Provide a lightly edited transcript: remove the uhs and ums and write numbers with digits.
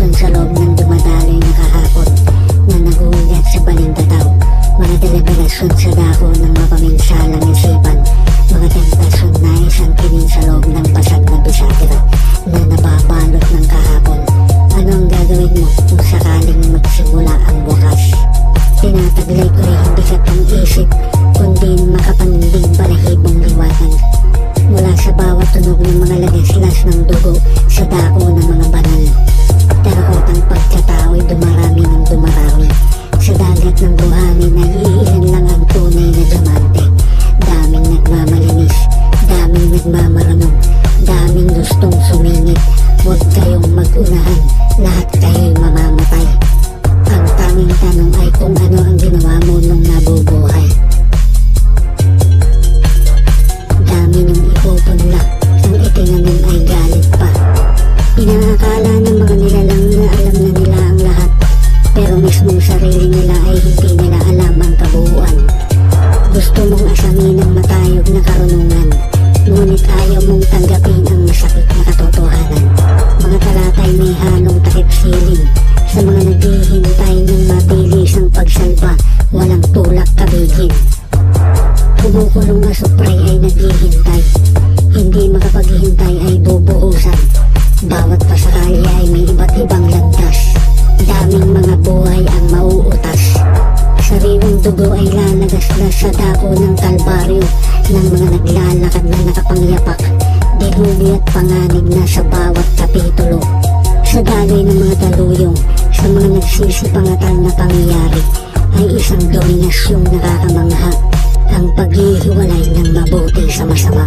delegasyon sa loob ng dumadaloy na kahapon na nagulat sa balintataw. Mga deliberasyon sa dako ng mapaminsalang isipan, mga tentasyon na isang kinin sa loob ng basag na bisatira na nababalot ng kahapon. Ano ang gagawin mo kung sakaling magsimula ang bukas? Tinataglay ko ay hindi sa pang-isip, kundi makapaninding balahibong liwanag mula sa bawat tunog ng mga lagislas ng dugo sa dako ng mga banal. Tarakotang pagkatao'y dumarami ng dumarami. Sa dagat ng buhangin ay iilan lang ang tunay na diamante. Daming nagmamalinis, daming nagmamaranong, daming gustong sumingit. Huwag kayong mag-unahan, lahat kayo'y mamamatay. Ang tanging tanong ay kung ano ang ginawa mo nung nabubuhay. Dami niyong ipupunla, ang itinanong ay galit pa. Inaakala ng mga nilalang na alam na nila ang lahat, pero mismong sarili nila ay hindi nila alam ang kabuuan. Gusto mong asamin ang matayog na karunungan, ngunit ayaw mong tanggapin ang masakit na katotohanan. Mga talatay may halong takip siling, sa mga naghihintay ng mabilis ang pagsalba, walang tulak kabigin. Kumukulong na supray ay naghihintay, hindi makapaghihintay ay bubuhusan. Bawat pasakali ay may iba't ibang landas, daming mga buhay ang mauutas. Sariwang dugo ay lalagaslas sa dako ng kalbaryo ng mga naglalakad na nakapangyapak, dilubi at panganib na sa bawat kapitulo. Sa daloy ng mga daluyong, sa mga nagsisipangatal na pangyayari, ay isang dominasyong nakakamangha, ang paghihiwalay ng mabuti sa masama.